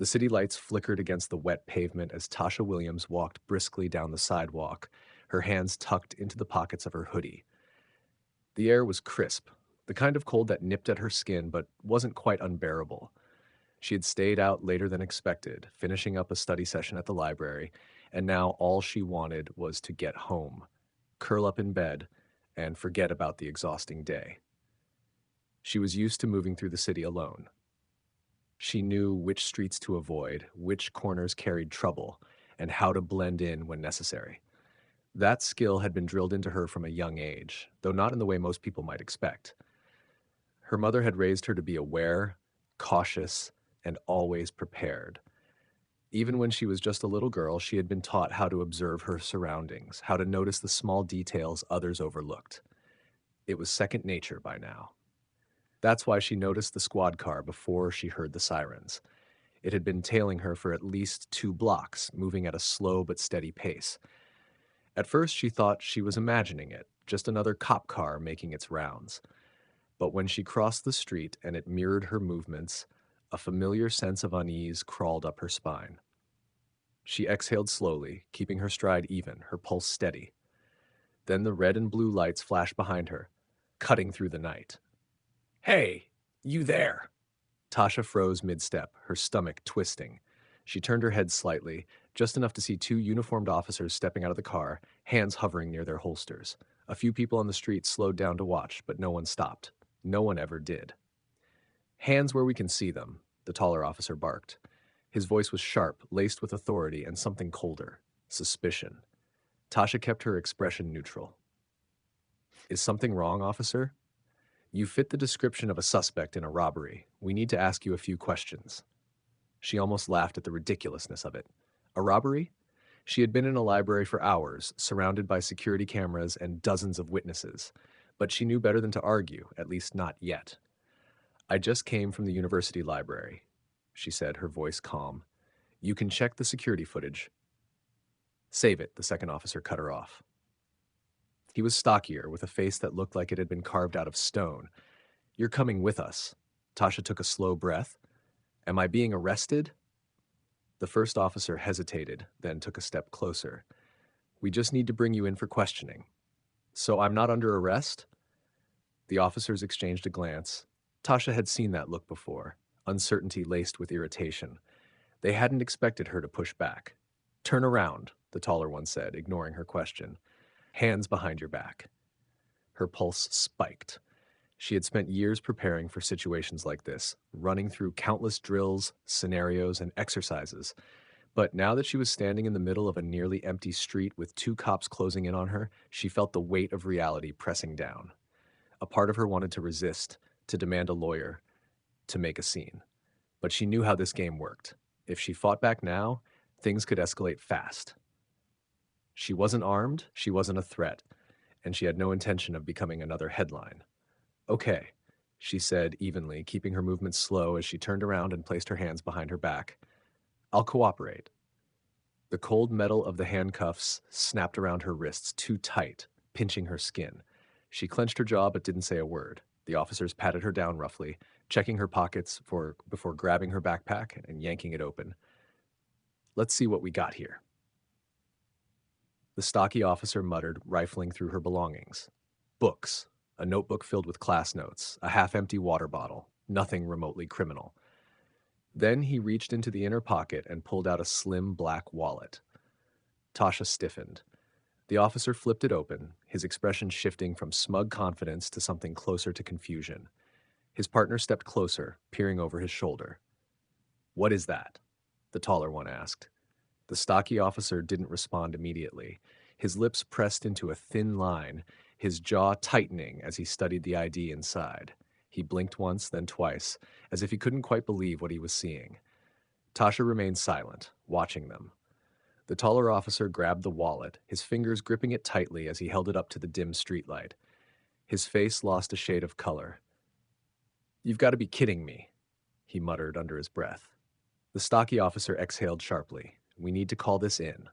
The city lights flickered against the wet pavement as Tasha Williams walked briskly down the sidewalk, her hands tucked into the pockets of her hoodie. The air was crisp, the kind of cold that nipped at her skin but wasn't quite unbearable. She had stayed out later than expected, finishing up a study session at the library, and now all she wanted was to get home, curl up in bed, and forget about the exhausting day. She was used to moving through the city alone. She knew which streets to avoid, which corners carried trouble, and how to blend in when necessary. That skill had been drilled into her from a young age, though not in the way most people might expect. Her mother had raised her to be aware, cautious, and always prepared. Even when she was just a little girl, she had been taught how to observe her surroundings, how to notice the small details others overlooked. It was second nature by now. That's why she noticed the squad car before she heard the sirens. It had been tailing her for at least 2 blocks, moving at a slow but steady pace. At first, she thought she was imagining it, just another cop car making its rounds. But when she crossed the street and it mirrored her movements, a familiar sense of unease crawled up her spine. She exhaled slowly, keeping her stride even, her pulse steady. Then the red and blue lights flashed behind her, cutting through the night. "Hey, you there!" Tasha froze mid-step, her stomach twisting. She turned her head slightly, just enough to see 2 uniformed officers stepping out of the car, hands hovering near their holsters. A few people on the street slowed down to watch, but no one stopped. No one ever did. "Hands where we can see them," the taller officer barked. His voice was sharp, laced with authority and something colder, suspicion. Tasha kept her expression neutral. "Is something wrong, officer?" "You fit the description of a suspect in a robbery. We need to ask you a few questions." She almost laughed at the ridiculousness of it. A robbery? She had been in a library for hours, surrounded by security cameras and dozens of witnesses. But she knew better than to argue, at least not yet. "I just came from the university library," she said, her voice calm. "You can check the security footage." "Save it," the second officer cut her off. He was stockier, with a face that looked like it had been carved out of stone. "You're coming with us." Tasha took a slow breath. "Am I being arrested?" The first officer hesitated, then took a step closer. "We just need to bring you in for questioning." "So I'm not under arrest?" The officers exchanged a glance. Tasha had seen that look before, uncertainty laced with irritation. They hadn't expected her to push back. "Turn around," the taller one said, ignoring her question. "Hands behind your back." Her pulse spiked. She had spent years preparing for situations like this, running through countless drills, scenarios, and exercises. But now that she was standing in the middle of a nearly empty street with 2 cops closing in on her, she felt the weight of reality pressing down. A part of her wanted to resist, to demand a lawyer, to make a scene. But she knew how this game worked. If she fought back now, things could escalate fast. She wasn't armed, she wasn't a threat, and she had no intention of becoming another headline. "Okay," she said evenly, keeping her movements slow as she turned around and placed her hands behind her back. "I'll cooperate." The cold metal of the handcuffs snapped around her wrists too tight, pinching her skin. She clenched her jaw but didn't say a word. The officers patted her down roughly, checking her pockets before grabbing her backpack and yanking it open. "Let's see what we got here." The stocky officer muttered, rifling through her belongings. Books, a notebook filled with class notes, a half-empty water bottle, nothing remotely criminal. Then he reached into the inner pocket and pulled out a slim black wallet. Tasha stiffened. The officer flipped it open, his expression shifting from smug confidence to something closer to confusion. His partner stepped closer, peering over his shoulder. "What is that?" the taller one asked. The stocky officer didn't respond immediately. His lips pressed into a thin line, his jaw tightening as he studied the ID inside. He blinked once, then twice, as if he couldn't quite believe what he was seeing. Tasha remained silent, watching them. The taller officer grabbed the wallet, his fingers gripping it tightly as he held it up to the dim streetlight. His face lost a shade of color. "You've got to be kidding me," he muttered under his breath. The stocky officer exhaled sharply. "We need to call this in."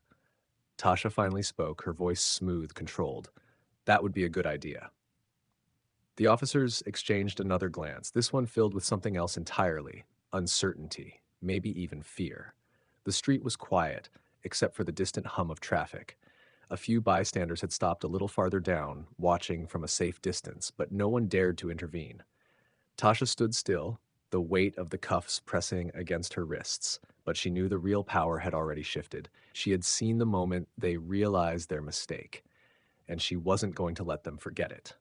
Tasha finally spoke, her voice smooth, controlled. "That would be a good idea." The officers exchanged another glance, this one filled with something else entirely, uncertainty. maybe even fear. The street was quiet, except for the distant hum of traffic. A few bystanders had stopped a little farther down, watching from a safe distance, but no one dared to intervene. Tasha stood still, the weight of the cuffs pressing against her wrists, but she knew the real power had already shifted. She had seen the moment they realized their mistake, and she wasn't going to let them forget it.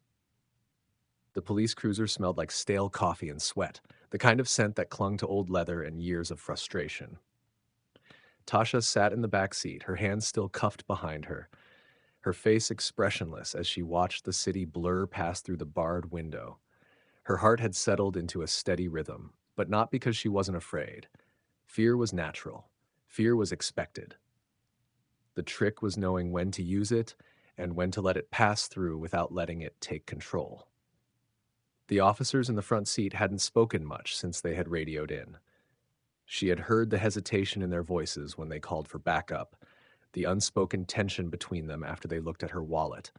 The police cruiser smelled like stale coffee and sweat, the kind of scent that clung to old leather and years of frustration. Tasha sat in the back seat, her hands still cuffed behind her, her face expressionless as she watched the city blur past through the barred window. Her heart had settled into a steady rhythm, but not because she wasn't afraid. Fear was natural. Fear was expected. The trick was knowing when to use it and when to let it pass through without letting it take control. The officers in the front seat hadn't spoken much since they had radioed in. She had heard the hesitation in their voices when they called for backup, the unspoken tension between them after they looked at her wallet.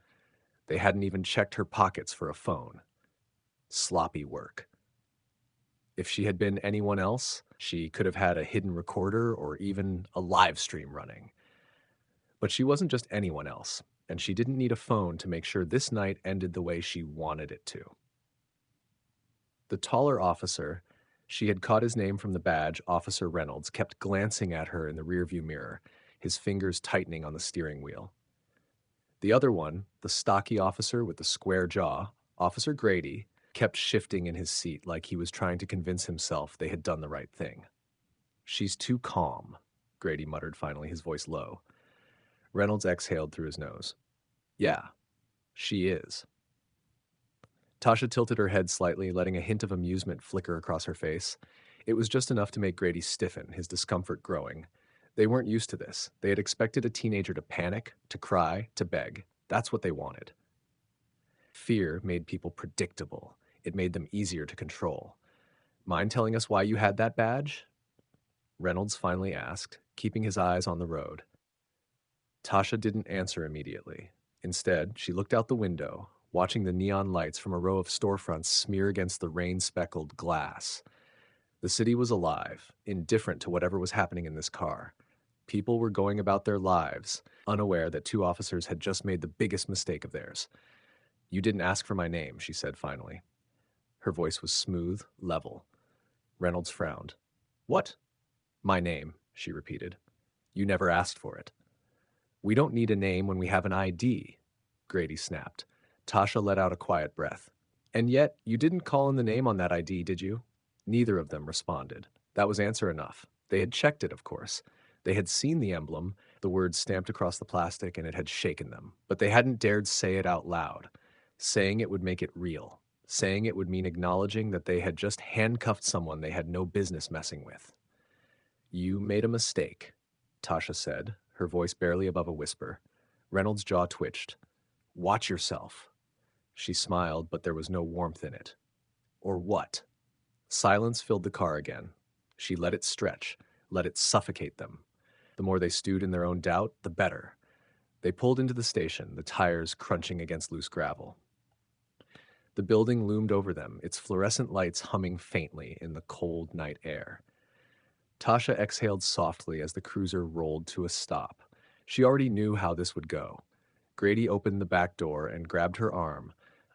They hadn't even checked her pockets for a phone. Sloppy work. If she had been anyone else, she could have had a hidden recorder or even a live stream running. But she wasn't just anyone else, and she didn't need a phone to make sure this night ended the way she wanted it to. The taller officer, she had caught his name from the badge, Officer Reynolds, kept glancing at her in the rearview mirror, his fingers tightening on the steering wheel. The other one, the stocky officer with the square jaw, Officer Grady, kept shifting in his seat like he was trying to convince himself they had done the right thing. "She's too calm," Grady muttered finally, his voice low. Reynolds exhaled through his nose. "Yeah, she is." Tasha tilted her head slightly, letting a hint of amusement flicker across her face. It was just enough to make Grady stiffen, his discomfort growing. They weren't used to this. They had expected a teenager to panic, to cry, to beg. That's what they wanted. Fear made people predictable. It made them easier to control. "Mind telling us why you had that badge?" Reynolds finally asked, keeping his eyes on the road. Tasha didn't answer immediately. Instead, she looked out the window, watching the neon lights from a row of storefronts smear against the rain-speckled glass. The city was alive, indifferent to whatever was happening in this car. People were going about their lives, unaware that two officers had just made the biggest mistake of theirs. "You didn't ask for my name," she said finally. Her voice was smooth, level. Reynolds frowned. "What?" "My name," she repeated. "You never asked for it." "We don't need a name when we have an ID," Grady snapped. Tasha let out a quiet breath. "And yet, you didn't call in the name on that ID, did you?" Neither of them responded. That was answer enough. They had checked it, of course. They had seen the emblem, the words stamped across the plastic, and it had shaken them. But they hadn't dared say it out loud. Saying it would make it real. Saying it would mean acknowledging that they had just handcuffed someone they had no business messing with. "You made a mistake," Tasha said, her voice barely above a whisper. Reynolds' jaw twitched. "Watch yourself." She smiled, but there was no warmth in it. "Or what?" Silence filled the car again. She let it stretch, let it suffocate them. The more they stewed in their own doubt, the better. They pulled into the station, the tires crunching against loose gravel. The building loomed over them, its fluorescent lights humming faintly in the cold night air. Tasha exhaled softly as the cruiser rolled to a stop. She already knew how this would go. Grady opened the back door and grabbed her arm,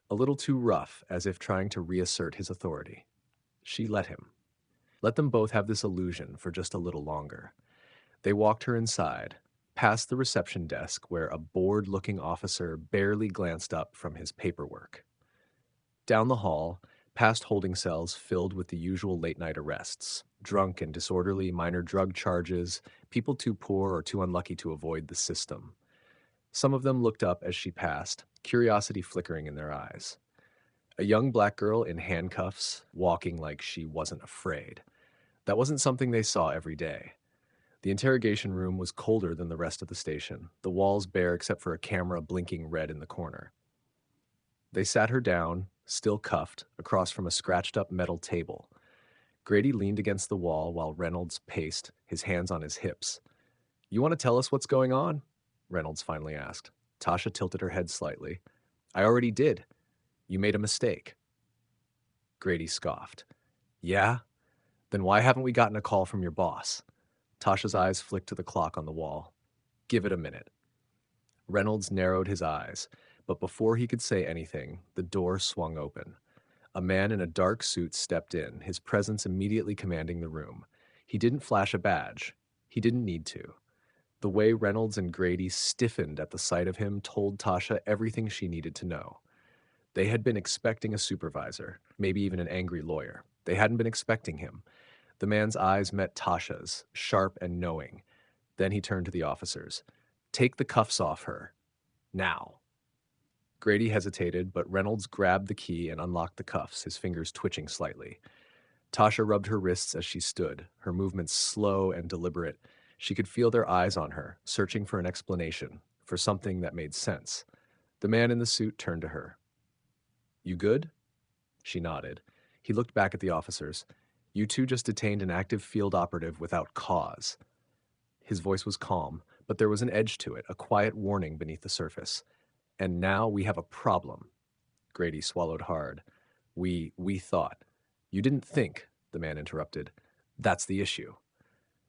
a little too rough, as if trying to reassert his authority. She let him. Let them both have this illusion for just a little longer. They walked her inside, past the reception desk where a bored-looking officer barely glanced up from his paperwork. Down the hall, past holding cells filled with the usual late-night arrests, drunk and disorderly minor drug charges, people too poor or too unlucky to avoid the system. Some of them looked up as she passed, curiosity flickering in their eyes. A young black girl in handcuffs, walking like she wasn't afraid. That wasn't something they saw every day. The interrogation room was colder than the rest of the station, the walls bare except for a camera blinking red in the corner. They sat her down, still cuffed, across from a scratched-up metal table. Grady leaned against the wall while Reynolds paced, his hands on his hips. "You want to tell us what's going on?" Reynolds finally asked. Tasha tilted her head slightly. "I already did. You made a mistake." Grady scoffed. "Yeah? Then why haven't we gotten a call from your boss? Tasha's eyes flicked to the clock on the wall. Give it a minute. Reynolds narrowed his eyes, but before he could say anything, the door swung open. A man in a dark suit stepped in, his presence immediately commanding the room. He didn't flash a badge. He didn't need to. The way Reynolds and Grady stiffened at the sight of him told Tasha everything she needed to know. They had been expecting a supervisor, maybe even an angry lawyer. They hadn't been expecting him. The man's eyes met Tasha's, sharp and knowing. Then he turned to the officers. Take the cuffs off her. Now. Grady hesitated, but Reynolds grabbed the key and unlocked the cuffs, his fingers twitching slightly. Tasha rubbed her wrists as she stood, her movements slow and deliberate. She could feel their eyes on her, searching for an explanation, for something that made sense. The man in the suit turned to her. You good? She nodded. He looked back at the officers. You two just detained an active field operative without cause. His voice was calm, but there was an edge to it, a quiet warning beneath the surface. And now we have a problem. Grady swallowed hard. We thought. You didn't think, the man interrupted. That's the issue.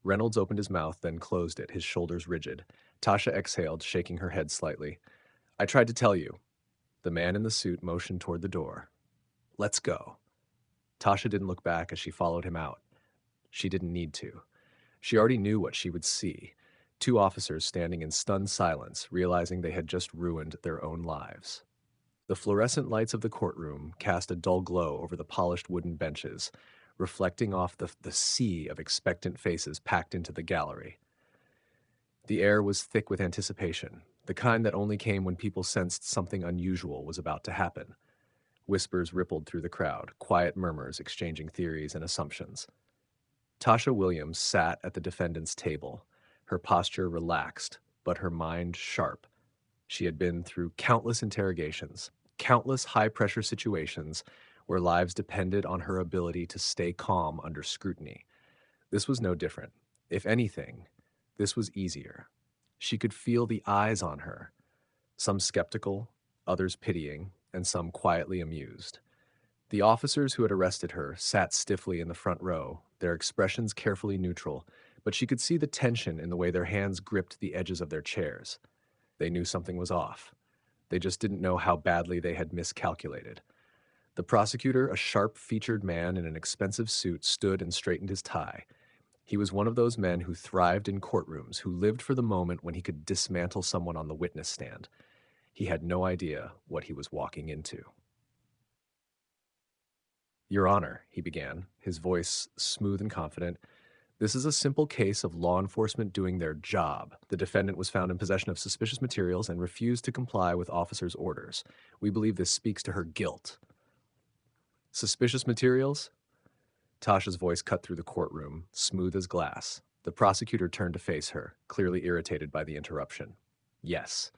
Reynolds opened his mouth, then closed it, his shoulders rigid. Tasha exhaled, shaking her head slightly. I tried to tell you. The man in the suit motioned toward the door. Let's go. Tasha didn't look back as she followed him out. She didn't need to. She already knew what she would see. Two officers standing in stunned silence, realizing they had just ruined their own lives. The fluorescent lights of the courtroom cast a dull glow over the polished wooden benches, reflecting off the sea of expectant faces packed into the gallery. The air was thick with anticipation, the kind that only came when people sensed something unusual was about to happen. Whispers rippled through the crowd, quiet murmurs exchanging theories and assumptions. Tasha Williams sat at the defendant's table, her posture relaxed, but her mind sharp. She had been through countless interrogations, countless high-pressure situations where lives depended on her ability to stay calm under scrutiny. This was no different. If anything, this was easier. She could feel the eyes on her, some skeptical, others pitying, and some quietly amused. The officers who had arrested her sat stiffly in the front row, their expressions carefully neutral, but she could see the tension in the way their hands gripped the edges of their chairs. They knew something was off. They just didn't know how badly they had miscalculated. The prosecutor, a sharp-featured man in an expensive suit, stood and straightened his tie. He was one of those men who thrived in courtrooms, who lived for the moment when he could dismantle someone on the witness stand. He had no idea what he was walking into. Your Honor, he began, his voice smooth and confident, this is a simple case of law enforcement doing their job. The defendant was found in possession of suspicious materials and refused to comply with officers' orders. We believe this speaks to her guilt. Suspicious materials? Tasha's voice cut through the courtroom, smooth as glass. The prosecutor turned to face her, clearly irritated by the interruption. Yes,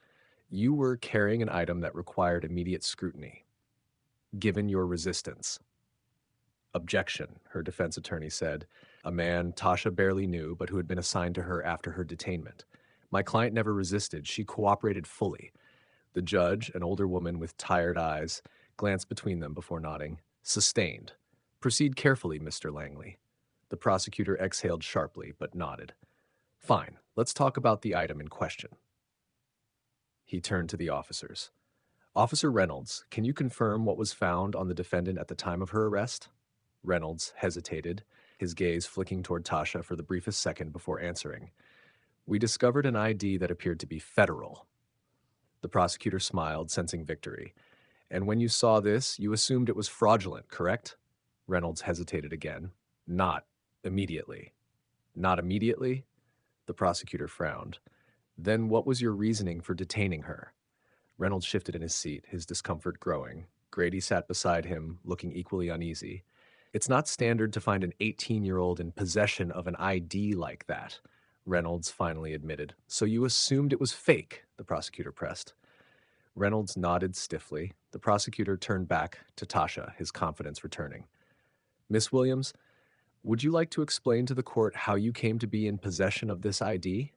you were carrying an item that required immediate scrutiny. Given your resistance. Objection, her defense attorney said, a man Tasha barely knew but who had been assigned to her after her detainment. My client never resisted. She cooperated fully. The judge, an older woman with tired eyes, glanced between them before nodding. Sustained. Proceed carefully, Mr. Langley. The prosecutor exhaled sharply but nodded. Fine, let's talk about the item in question. He turned to the officers. Officer Reynolds, can you confirm what was found on the defendant at the time of her arrest? Reynolds hesitated, his gaze flicking toward Tasha for the briefest second before answering. We discovered an ID that appeared to be federal. The prosecutor smiled, sensing victory. And when you saw this, you assumed it was fraudulent, correct? Reynolds hesitated again. Not immediately. Not immediately? The prosecutor frowned. Then what was your reasoning for detaining her? Reynolds shifted in his seat, his discomfort growing. Grady sat beside him, looking equally uneasy. It's not standard to find an 18-year-old in possession of an ID like that, Reynolds finally admitted. So you assumed it was fake, the prosecutor pressed. Reynolds nodded stiffly. The prosecutor turned back to Tasha, his confidence returning. Miss Williams, would you like to explain to the court how you came to be in possession of this ID?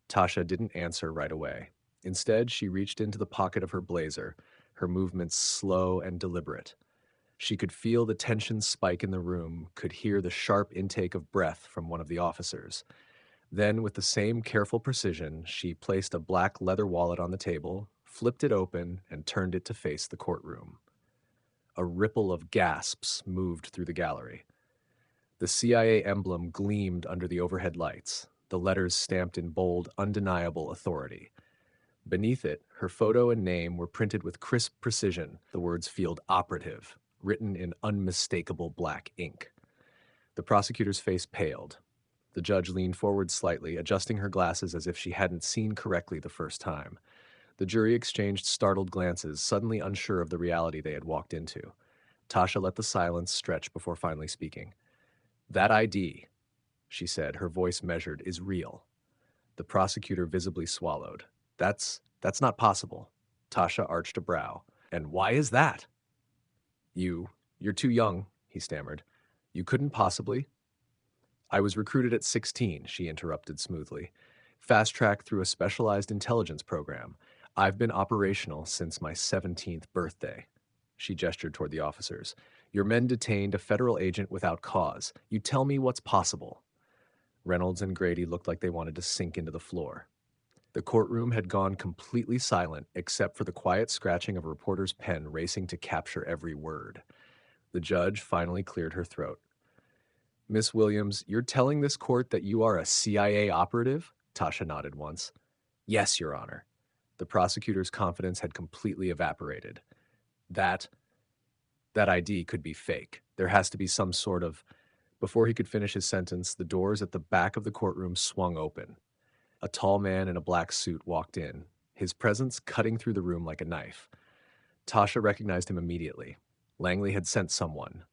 Tasha didn't answer right away. Instead, she reached into the pocket of her blazer, her movements slow and deliberate. She could feel the tension spike in the room, could hear the sharp intake of breath from one of the officers. Then, with the same careful precision, she placed a black leather wallet on the table, flipped it open, and turned it to face the courtroom. A ripple of gasps moved through the gallery. The CIA emblem gleamed under the overhead lights, the letters stamped in bold, undeniable authority. Beneath it, her photo and name were printed with crisp precision, the words "Field Operative," written in unmistakable black ink. The prosecutor's face paled. The judge leaned forward slightly, adjusting her glasses as if she hadn't seen correctly the first time. The jury exchanged startled glances, suddenly unsure of the reality they had walked into. Tasha let the silence stretch before finally speaking. "That ID," she said, her voice measured, "is real." The prosecutor visibly swallowed. That's not possible." Tasha arched a brow. "And why is that?" You're too young," he stammered. "You couldn't possibly." "I was recruited at 16, she interrupted smoothly. "Fast-tracked through a specialized intelligence program. I've been operational since my 17th birthday." She gestured toward the officers. "Your men detained a federal agent without cause. You tell me what's possible." Reynolds and Grady looked like they wanted to sink into the floor. The courtroom had gone completely silent except for the quiet scratching of a reporter's pen racing to capture every word. The judge finally cleared her throat. "Miss Williams, you're telling this court that you are a CIA operative?" Tasha nodded once. "Yes, Your Honor." The prosecutor's confidence had completely evaporated. That ID could be fake. There has to be some sort of... Before he could finish his sentence, the doors at the back of the courtroom swung open. A tall man in a black suit walked in, his presence cutting through the room like a knife. Tasha recognized him immediately. Langley had sent someone.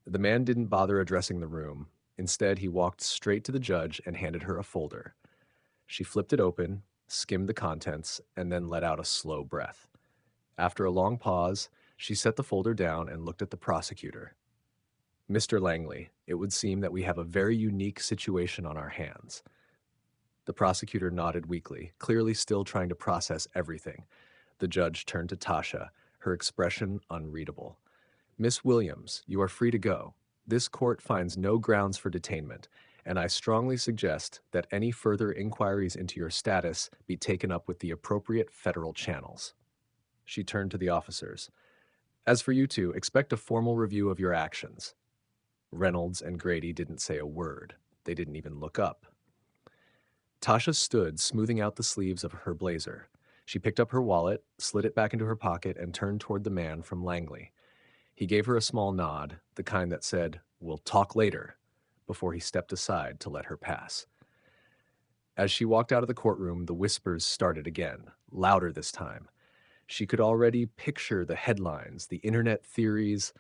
The man didn't bother addressing the room. Instead, he walked straight to the judge and handed her a folder. She flipped it open, skimmed the contents, and then let out a slow breath. After a long pause, she set the folder down and looked at the prosecutor. "Mr. Langley, it would seem that we have a very unique situation on our hands." The prosecutor nodded weakly, clearly still trying to process everything. The judge turned to Tasha, her expression unreadable. "Miss Williams, you are free to go. This court finds no grounds for detainment, and I strongly suggest that any further inquiries into your status be taken up with the appropriate federal channels." She turned to the officers. "As for you two, expect a formal review of your actions." Reynolds and Grady didn't say a word. They didn't even look up. Tasha stood, smoothing out the sleeves of her blazer. She picked up her wallet, slid it back into her pocket, and turned toward the man from Langley. He gave her a small nod, the kind that said, "We'll talk later," before he stepped aside to let her pass. As she walked out of the courtroom, the whispers started again, louder this time. She could already picture the headlines, the internet theories,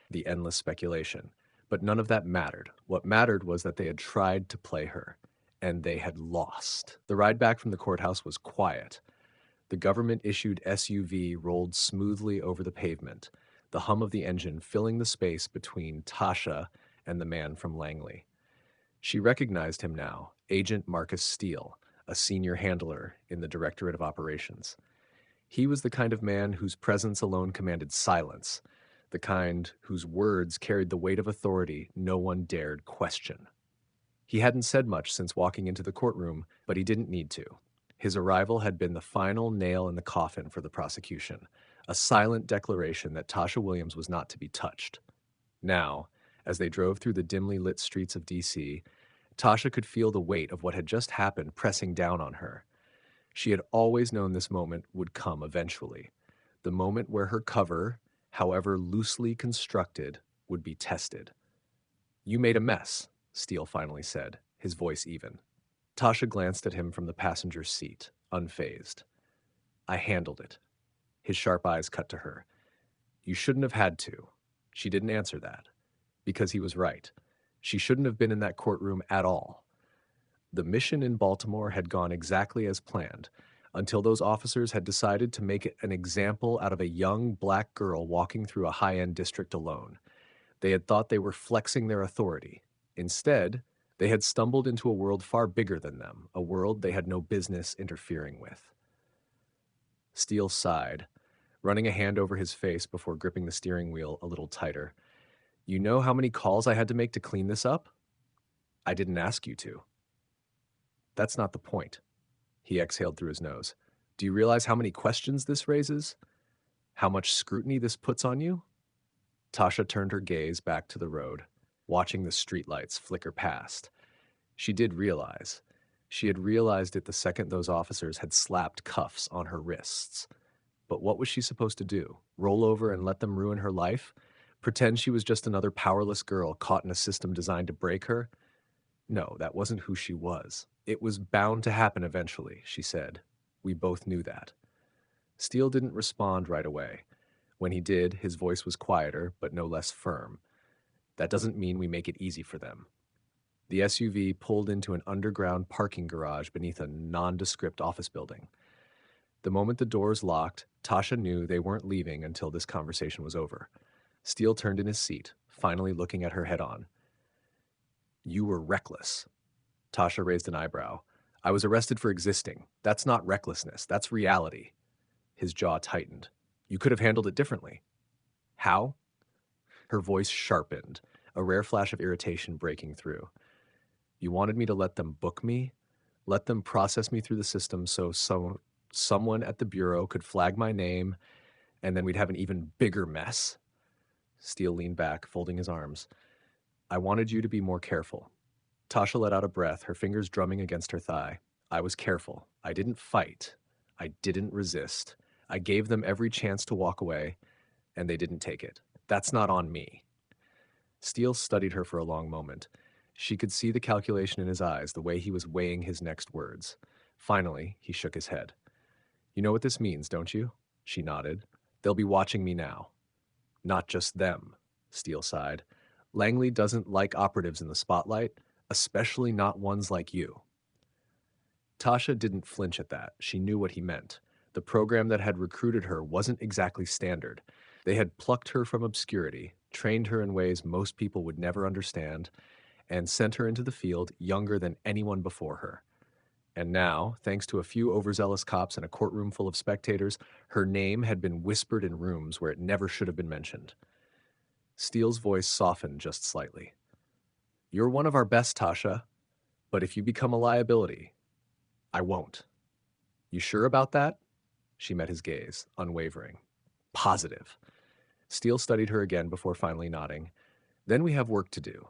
the endless speculation. But none of that mattered. What mattered was that they had tried to play her, and they had lost. The ride back from the courthouse was quiet. The government-issued SUV rolled smoothly over the pavement, the hum of the engine filling the space between Tasha and the man from Langley. She recognized him now, Agent Marcus Steele, a senior handler in the Directorate of Operations. He was the kind of man whose presence alone commanded silence, the kind whose words carried the weight of authority no one dared question. He hadn't said much since walking into the courtroom, but he didn't need to. His arrival had been the final nail in the coffin for the prosecution, a silent declaration that Tasha Williams was not to be touched. Now, as they drove through the dimly lit streets of D.C., Tasha could feel the weight of what had just happened pressing down on her. She had always known this moment would come eventually, the moment where her cover, however loosely constructed, would be tested. "You made a mess," Steele finally said, his voice even. Tasha glanced at him from the passenger's seat, unfazed. "I handled it." His sharp eyes cut to her. "You shouldn't have had to." She didn't answer that. Because he was right. She shouldn't have been in that courtroom at all. The mission in Baltimore had gone exactly as planned, until those officers had decided to make an example out of a young black girl walking through a high-end district alone. They had thought they were flexing their authority. Instead, they had stumbled into a world far bigger than them, a world they had no business interfering with. Steele sighed. running a hand over his face before gripping the steering wheel a little tighter. You know how many calls I had to make to clean this up? I didn't ask you to. That's not the point. He exhaled through his nose. Do you realize how many questions this raises? How much scrutiny this puts on you? Tasha turned her gaze back to the road, watching the streetlights flicker past. She did realize. She had realized it the second those officers had slapped cuffs on her wrists. But what was she supposed to do? Roll over and let them ruin her life? Pretend she was just another powerless girl caught in a system designed to break her? No, that wasn't who she was. It was bound to happen eventually, she said. We both knew that. Steele didn't respond right away. When he did, his voice was quieter, but no less firm. That doesn't mean we make it easy for them. The SUV pulled into an underground parking garage beneath a nondescript office building. The moment the doors locked, Tasha knew they weren't leaving until this conversation was over. Steele turned in his seat, finally looking at her head on. You were reckless. Tasha raised an eyebrow. I was arrested for existing. That's not recklessness. That's reality. His jaw tightened. You could have handled it differently. How? Her voice sharpened, a rare flash of irritation breaking through. You wanted me to let them book me? Let them process me through the system so someone at the bureau could flag my name, and then we'd have an even bigger mess? Steele leaned back, folding his arms. I wanted you to be more careful. Tasha let out a breath, her fingers drumming against her thigh. I was careful. I didn't fight. I didn't resist. I gave them every chance to walk away, and they didn't take it. That's not on me. Steele studied her for a long moment. She could see the calculation in his eyes, the way he was weighing his next words. Finally, he shook his head. You know what this means, don't you? She nodded. They'll be watching me now. Not just them, Steele sighed. Langley doesn't like operatives in the spotlight, especially not ones like you. Tasha didn't flinch at that. She knew what he meant. The program that had recruited her wasn't exactly standard. They had plucked her from obscurity, trained her in ways most people would never understand, and sent her into the field younger than anyone before her. And now, thanks to a few overzealous cops and a courtroom full of spectators, her name had been whispered in rooms where it never should have been mentioned. Steele's voice softened just slightly. You're one of our best, Tasha, but if you become a liability, I won't. You sure about that? She met his gaze, unwavering. Positive. Steele studied her again before finally nodding. Then we have work to do.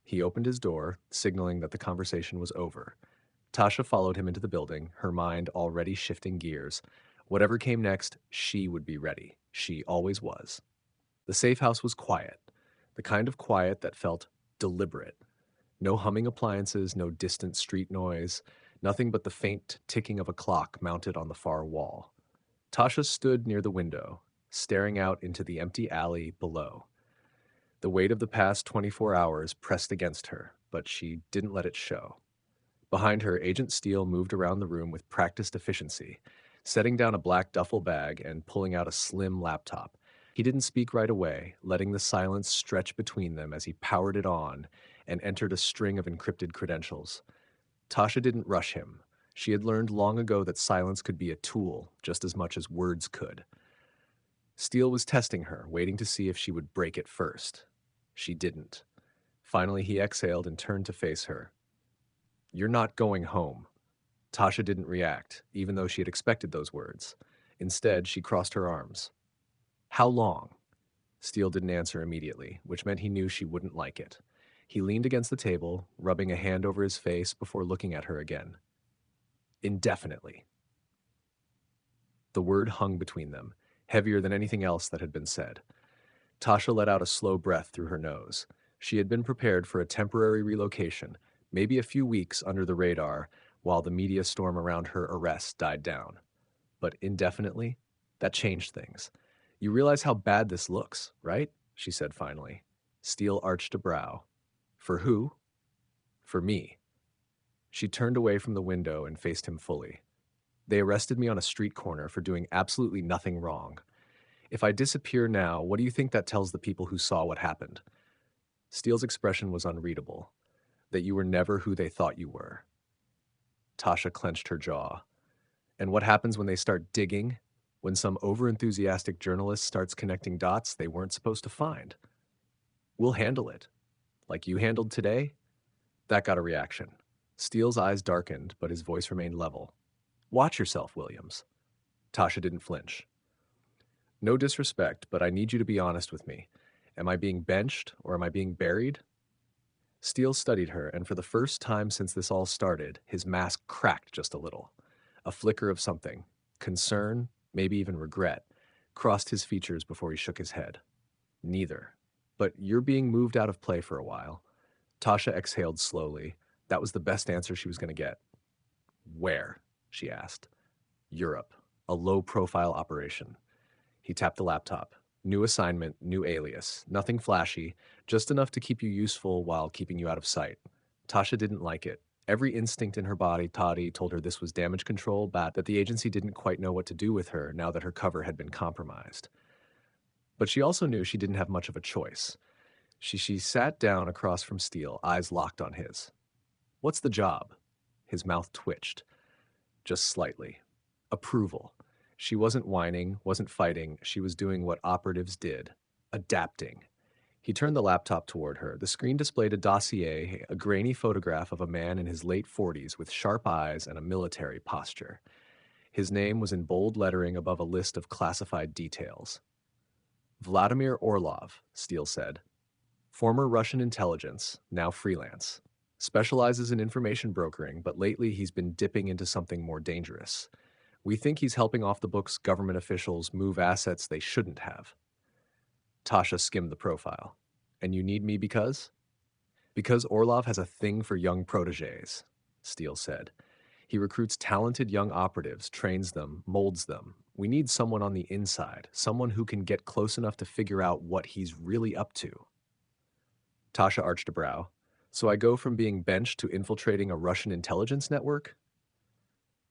He opened his door, signaling that the conversation was over. Tasha followed him into the building, her mind already shifting gears. Whatever came next, she would be ready. She always was. The safe house was quiet, the kind of quiet that felt deliberate. No humming appliances, no distant street noise, nothing but the faint ticking of a clock mounted on the far wall. Tasha stood near the window, staring out into the empty alley below. The weight of the past 24 hours pressed against her, but she didn't let it show. Behind her, Agent Steele moved around the room with practiced efficiency, setting down a black duffel bag and pulling out a slim laptop. He didn't speak right away, letting the silence stretch between them as he powered it on and entered a string of encrypted credentials. Tasha didn't rush him. She had learned long ago that silence could be a tool just as much as words could. Steele was testing her, waiting to see if she would break it first. She didn't. Finally, he exhaled and turned to face her. You're not going home. Tasha didn't react, even though she had expected those words. Instead, she crossed her arms. How long? Steele didn't answer immediately, which meant he knew she wouldn't like it. He leaned against the table, rubbing a hand over his face before looking at her again. Indefinitely. The word hung between them, heavier than anything else that had been said. Tasha let out a slow breath through her nose. She had been prepared for a temporary relocation, maybe a few weeks under the radar, while the media storm around her arrest died down. But indefinitely? That changed things. You realize how bad this looks, right? She said finally. Steele arched a brow. For who? For me. She turned away from the window and faced him fully. They arrested me on a street corner for doing absolutely nothing wrong. If I disappear now, what do you think that tells the people who saw what happened? Steele's expression was unreadable. That you were never who they thought you were. Tasha clenched her jaw. And what happens when they start digging? when some overenthusiastic journalist starts connecting dots they weren't supposed to find. We'll handle it. Like you handled today? That got a reaction. Steele's eyes darkened, but his voice remained level. Watch yourself, Williams. Tasha didn't flinch. No disrespect, but I need you to be honest with me. Am I being benched or am I being buried? Steele studied her, and for the first time since this all started, his mask cracked just a little. A flicker of something, concern, maybe even regret, crossed his features before he shook his head. Neither. But you're being moved out of play for a while. Tasha exhaled slowly. That was the best answer she was going to get. Where? She asked. Europe. A low-profile operation. He tapped the laptop. New assignment, new alias. Nothing flashy, just enough to keep you useful while keeping you out of sight. Tasha didn't like it. Every instinct in her body, Toddy, told her this was damage control, but that the agency didn't quite know what to do with her now that her cover had been compromised. But she also knew she didn't have much of a choice. She sat down across from Steele, eyes locked on his. What's the job? His mouth twitched. Just slightly. Approval. She wasn't whining, wasn't fighting. She was doing what operatives did. Adapting. He turned the laptop toward her. The screen displayed a dossier, a grainy photograph of a man in his late 40s with sharp eyes and a military posture. His name was in bold lettering above a list of classified details. Vladimir Orlov, Steele said. Former Russian intelligence, now freelance. Specializes in information brokering, but lately he's been dipping into something more dangerous. We think he's helping off the books government officials move assets they shouldn't have. Tasha skimmed the profile. And you need me because? Because Orlov has a thing for young protégés, Steele said. He recruits talented young operatives, trains them, molds them. We need someone on the inside, someone who can get close enough to figure out what he's really up to. Tasha arched a brow. So I go from being benched to infiltrating a Russian intelligence network?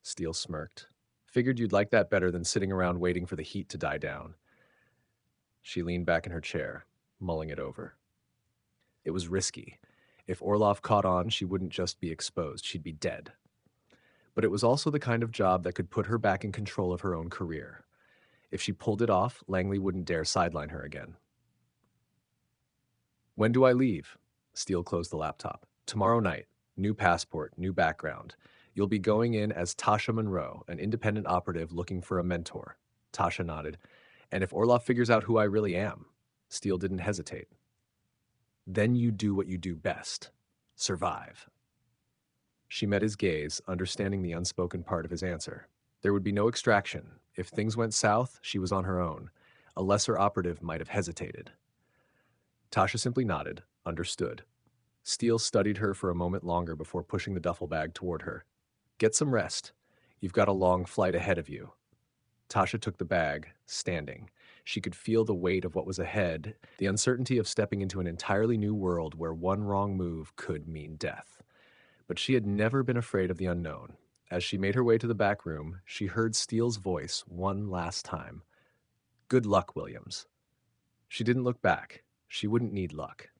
Steele smirked. Figured you'd like that better than sitting around waiting for the heat to die down. She leaned back in her chair, mulling it over. It was risky. If Orlov caught on, she wouldn't just be exposed, she'd be dead. But it was also the kind of job that could put her back in control of her own career. If she pulled it off, Langley wouldn't dare sideline her again. When do I leave? Steele closed the laptop. Tomorrow night. New passport, new background. You'll be going in as Tasha Monroe, an independent operative looking for a mentor. Tasha nodded. And if Orlov figures out who I really am, Steele didn't hesitate. Then you do what you do best. Survive. She met his gaze, understanding the unspoken part of his answer. There would be no extraction. If things went south, she was on her own. A lesser operative might have hesitated. Tasha simply nodded, understood. Steele studied her for a moment longer before pushing the duffel bag toward her. Get some rest. You've got a long flight ahead of you. Tasha took the bag, standing. She could feel the weight of what was ahead, the uncertainty of stepping into an entirely new world where one wrong move could mean death. But she had never been afraid of the unknown. As she made her way to the back room, she heard Steele's voice one last time. Good luck, Williams. She didn't look back. She wouldn't need luck.